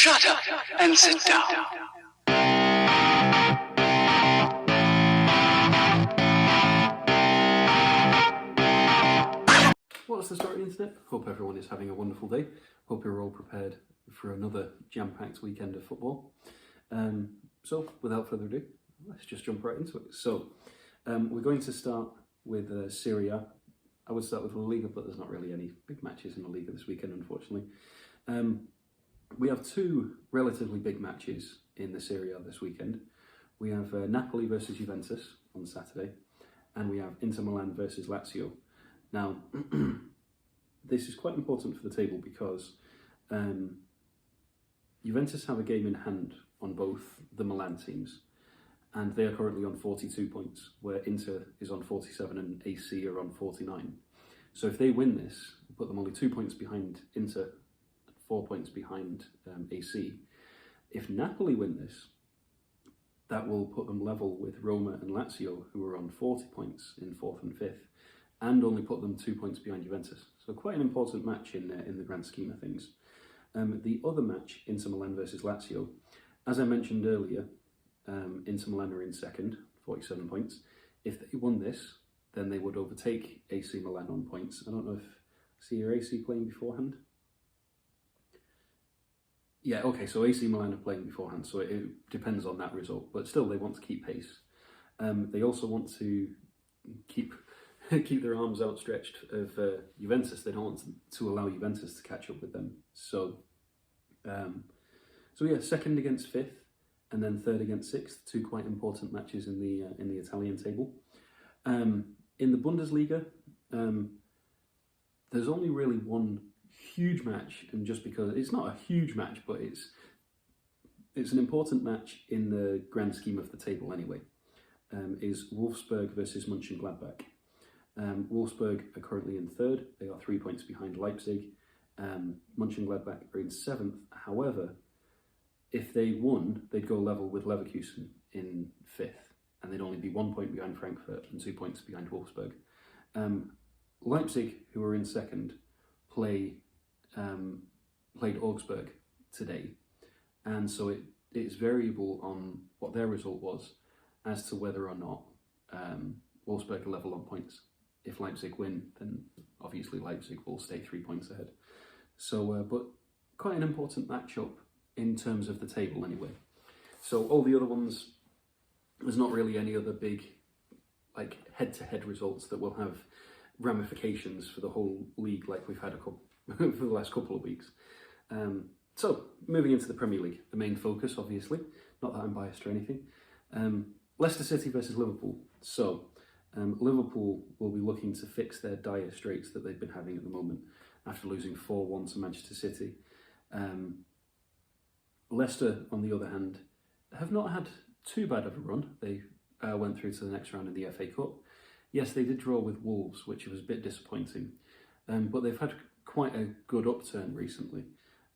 Shut up and sit down. What's the story, internet? Hope everyone is having a wonderful day. Hope you're all prepared for another jam-packed weekend of football. So, without further ado, let's just jump right into it. So, we're going to start with Serie A. I would start with La Liga, but there's not really any big matches in La Liga this weekend, unfortunately. We have two relatively big matches in the Serie A this weekend. We have Napoli versus Juventus on Saturday, and we have Inter Milan versus Lazio. Now, this is quite important for the table because Juventus have a game in hand on both the Milan teams, and they are currently on 42 points, where Inter is on 47 and AC are on 49. So if they win this, we'll put them only 2 points behind Inter, 4 points behind AC. If Napoli win this, that will put them level with Roma and Lazio, who are on 40 points in 4th and 5th, and only put them 2 points behind Juventus. So quite an important match in the grand scheme of things. The other match, Inter Milan versus Lazio, as I mentioned earlier, Inter Milan are in second, 47 points. If they won this, then they would overtake AC Milan on points. I don't know if see your AC playing beforehand. Yeah, okay, so AC Milan are playing beforehand, so it depends on that result. But still, they want to keep pace. They also want to keep their arms outstretched of Juventus. They don't want to allow Juventus to catch up with them. So yeah, second against fifth, and then third against sixth. Two quite important matches in the Italian table. In the Bundesliga, there's only really one huge match, and just because it's not a huge match, but it's an important match in the grand scheme of the table anyway. Is Wolfsburg versus Mönchengladbach. Wolfsburg are currently in third. They are 3 points behind Leipzig. Mönchengladbach are in seventh. However, if they won, they'd go level with Leverkusen in fifth, and they'd only be 1 point behind Frankfurt and 2 points behind Wolfsburg. Leipzig, who are in second, played Augsburg today, and so it's variable on what their result was as to whether or not Wolfsburg are level on points. If Leipzig win, then obviously Leipzig will stay 3 points ahead. So, but quite an important matchup in terms of the table anyway. So all the other ones, there's not really any other big like head-to-head results that will have ramifications for the whole league like we've had a couple for the last couple of weeks. So moving into the Premier League, the main focus, obviously, not that I'm biased or anything. Leicester City versus Liverpool. So Liverpool will be looking to fix their dire straits that they've been having at the moment after losing 4-1 to Manchester City. Leicester, on the other hand, have not had too bad of a run. They went through to the next round in the FA Cup. Yes, they did draw with Wolves, which was a bit disappointing, but they've had quite a good upturn recently.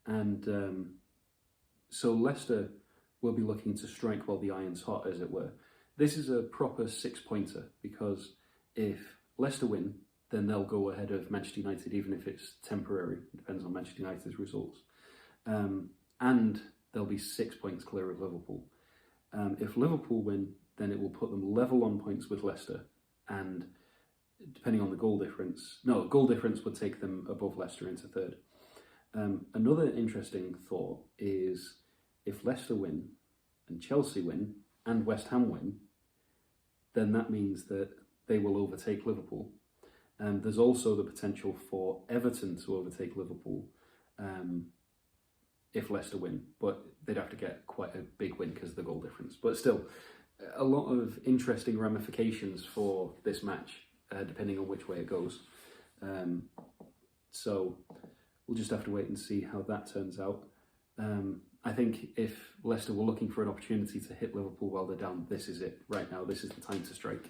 And so Leicester will be looking to strike while the iron's hot, as it were. This is a proper 6-pointer, because if Leicester win, then they'll go ahead of Manchester United, even if it's temporary. It depends on Manchester United's results. And they'll be 6 points clear of Liverpool. If Liverpool win, then it will put them level on points with Leicester, and depending on the goal difference, goal difference would take them above Leicester into third. Another interesting thought is if Leicester win and Chelsea win and West Ham win, then that means that they will overtake Liverpool. There's also the potential for Everton to overtake Liverpool if Leicester win, but they'd have to get quite a big win because of the goal difference. But still, a lot of interesting ramifications for this match, depending on which way it goes. So we'll just have to wait and see how that turns out. I think if Leicester were looking for an opportunity to hit Liverpool while they're down, this is it. Right now, this is the time to strike.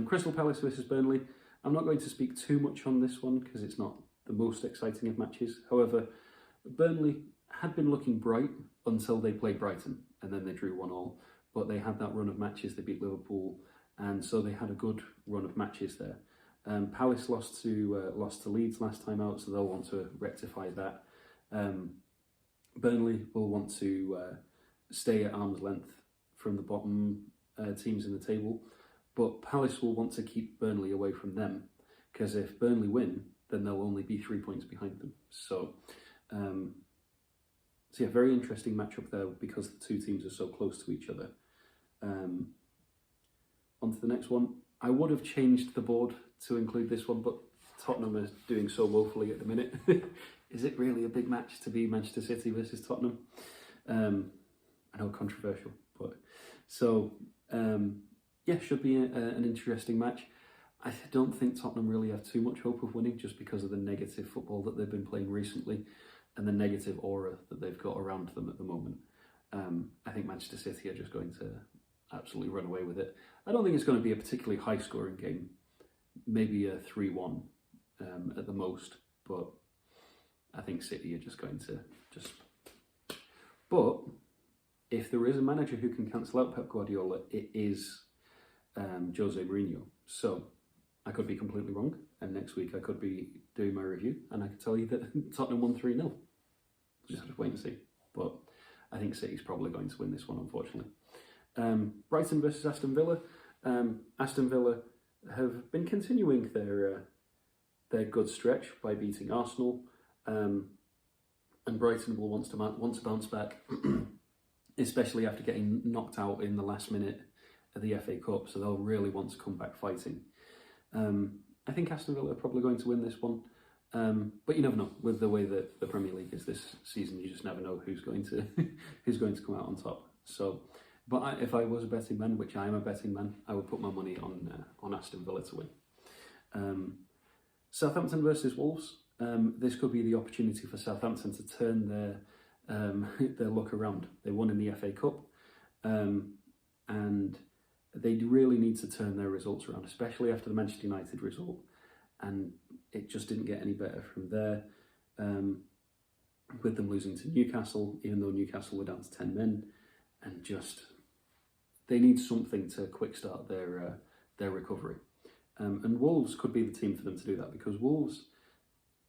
Crystal Palace versus Burnley. I'm not going to speak too much on this one because it's not the most exciting of matches. However, Burnley had been looking bright until they played Brighton, and then they drew 1-1. But they had that run of matches, they beat Liverpool, and so they had a good run of matches there. Palace lost to Leeds last time out, so they'll want to rectify that. Burnley will want to stay at arm's length from the bottom teams in the table, but Palace will want to keep Burnley away from them, because if Burnley win, then they'll only be 3 points behind them. So yeah, very interesting matchup there because the two teams are so close to each other. On to the next one. I would have changed the board to include this one, but Tottenham is doing so woefully at the minute. Is it really a big match to be Manchester City versus Tottenham? I know, controversial, but so yeah, should be an interesting match. I don't think Tottenham really have too much hope of winning just because of the negative football that they've been playing recently and the negative aura that they've got around them at the moment. I think Manchester City are just going to absolutely run away with it. I don't think it's going to be a particularly high-scoring game, maybe a 3-1 at the most, but I think City are just going to But if there is a manager who can cancel out Pep Guardiola, it is Jose Mourinho. So I could be completely wrong, and next week I could be doing my review and I could tell you that Tottenham won 3-0. Just have to wait and see. But I think City's probably going to win this one, unfortunately. Brighton versus Aston Villa. Aston Villa have been continuing their good stretch by beating Arsenal, and Brighton will want to bounce back, especially after getting knocked out in the last minute of the FA Cup. So they'll really want to come back fighting. I think Aston Villa are probably going to win this one, but you never know. With the way that the Premier League is this season, you just never know who's going to come out on top. So. But if I was a betting man, which I am a betting man, I would put my money on Aston Villa to win. Southampton versus Wolves. This could be the opportunity for Southampton to turn their luck around. They won in the FA Cup, and they really need to turn their results around, especially after the Manchester United result. And it just didn't get any better from there. With them losing to Newcastle, even though Newcastle were down to 10 men, and just they need something to quick start their recovery. And Wolves could be the team for them to do that, because Wolves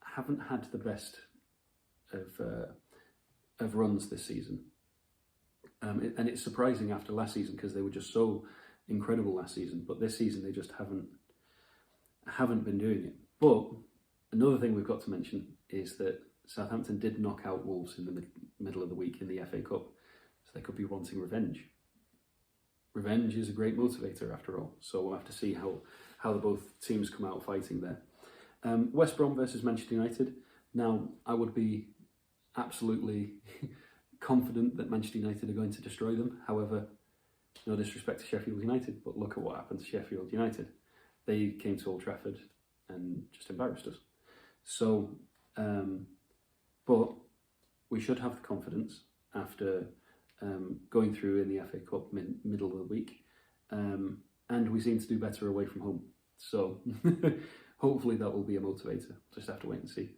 haven't had the best of runs this season. And it's surprising after last season, because they were just so incredible last season, but this season they just haven't been doing it. But another thing we've got to mention is that Southampton did knock out Wolves in the middle of the week in the FA Cup, so they could be wanting revenge. Revenge is a great motivator after all, so we'll have to see how the both teams come out fighting there. West Brom versus Manchester United. Now, I would be absolutely confident that Manchester United are going to destroy them. However, no disrespect to Sheffield United, but look at what happened to Sheffield United. They came to Old Trafford and just embarrassed us. So, but we should have the confidence after going through in the FA Cup middle of the week, and we seem to do better away from home. So hopefully that will be a motivator. Just have to wait and see.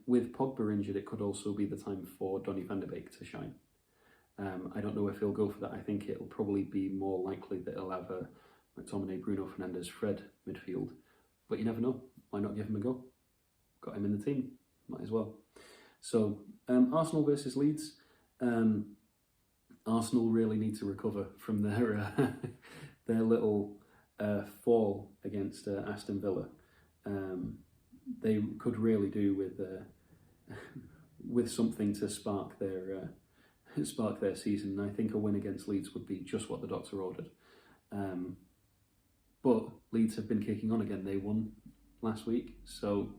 With Pogba injured, it could also be the time for Donny van de Beek to shine. I don't know if he'll go for that. I think it'll probably be more likely that he'll have a McTominay, Bruno Fernandes, Fred midfield. But you never know. Why not give him a go? Got him in the team. Might as well. So Arsenal versus Leeds. Arsenal really need to recover from their little fall against Aston Villa. They could really do with something to spark their season. And I think a win against Leeds would be just what the doctor ordered. But Leeds have been kicking on again. They won last week, so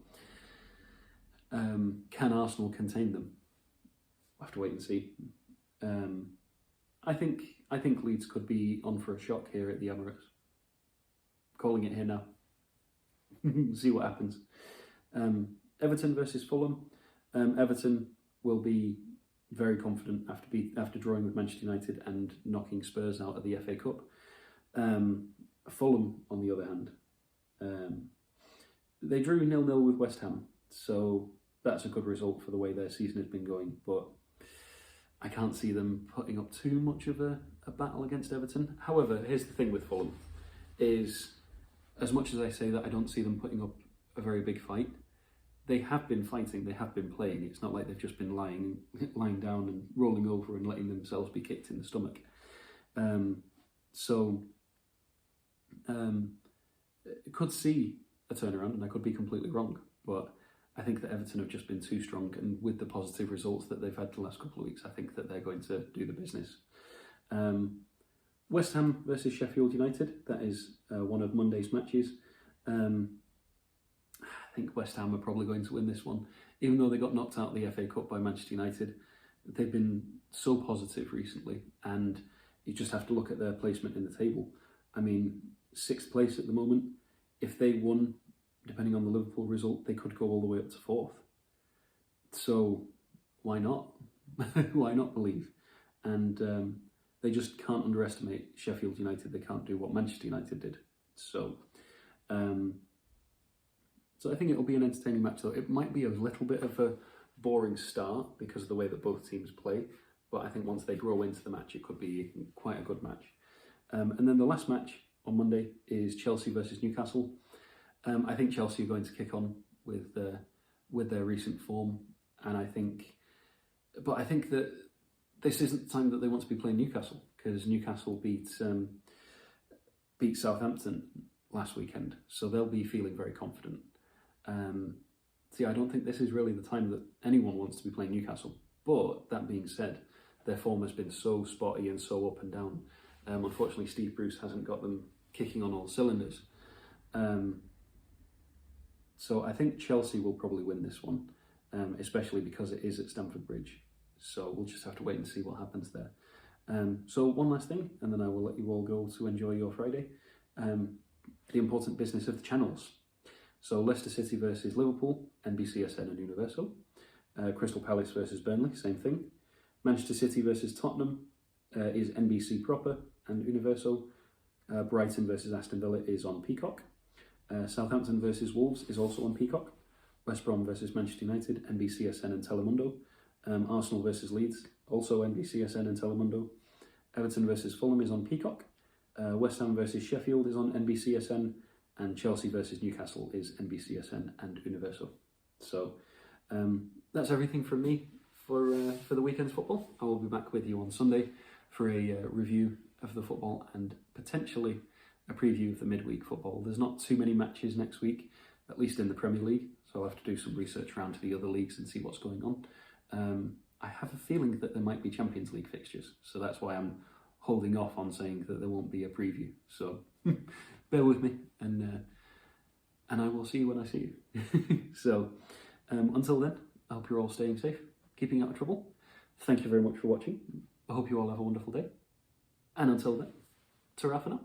can Arsenal contain them? We'll have to wait and see. I think Leeds could be on for a shock here at the Emirates. Calling it here now. See what happens. Everton versus Fulham. Everton will be very confident after drawing with Manchester United and knocking Spurs out of the FA Cup. Fulham, on the other hand, they drew 0-0 with West Ham, so that's a good result for the way their season has been going, but I can't see them putting up too much of a battle against Everton. However, here's the thing with Fulham, is as much as I say that I don't see them putting up a very big fight, they have been fighting, they have been playing. It's not like they've just been lying down and rolling over and letting themselves be kicked in the stomach. Could see a turnaround, and I could be completely wrong, but I think that Everton have just been too strong, and with the positive results that they've had the last couple of weeks, I think that they're going to do the business. West Ham versus Sheffield United, that is one of Monday's matches. I think West Ham are probably going to win this one, even though they got knocked out of the FA Cup by Manchester United. They've been so positive recently, and you just have to look at their placement in the table. I mean, 6th place at the moment. If they won, depending on the Liverpool result, they could go all the way up to 4th. So why not? Why not believe? And they just can't underestimate Sheffield United. They can't do what Manchester United did. So I think it'll be an entertaining match, though. It might be a little bit of a boring start because of the way that both teams play, but I think once they grow into the match, it could be quite a good match. And then the last match on Monday is Chelsea versus Newcastle. I think Chelsea are going to kick on with their recent form, and I think that this isn't the time that they want to be playing Newcastle, because Newcastle beat Southampton last weekend, so they'll be feeling very confident. I don't think this is really the time that anyone wants to be playing Newcastle. But that being said, their form has been so spotty and so up and down. Unfortunately, Steve Bruce hasn't got them kicking on all cylinders. So I think Chelsea will probably win this one, especially because it is at Stamford Bridge. So we'll just have to wait and see what happens there. So one last thing, and then I will let you all go to enjoy your Friday. The important business of the channels. So Leicester City versus Liverpool, NBCSN and Universal. Crystal Palace versus Burnley, same thing. Manchester City versus Tottenham is NBC proper and Universal. Brighton versus Aston Villa is on Peacock. Southampton versus Wolves is also on Peacock. West Brom versus Manchester United, NBCSN and Telemundo. Arsenal versus Leeds, also NBCSN and Telemundo. Everton versus Fulham is on Peacock. West Ham versus Sheffield is on NBCSN. And Chelsea versus Newcastle is NBCSN and Universal. So that's everything from me for the weekend's football. I will be back with you on Sunday for a review of the football and potentially a preview of the midweek football. There's not too many matches next week, at least in the Premier League, so I'll have to do some research around to the other leagues and see what's going on. I have a feeling that there might be Champions League fixtures, so that's why I'm holding off on saying that there won't be a preview. So bear with me, and I will see you when I see you. So until then, I hope you're all staying safe, keeping out of trouble. Thank you very much for watching. I hope you all have a wonderful day. And until then, ta-ra for now.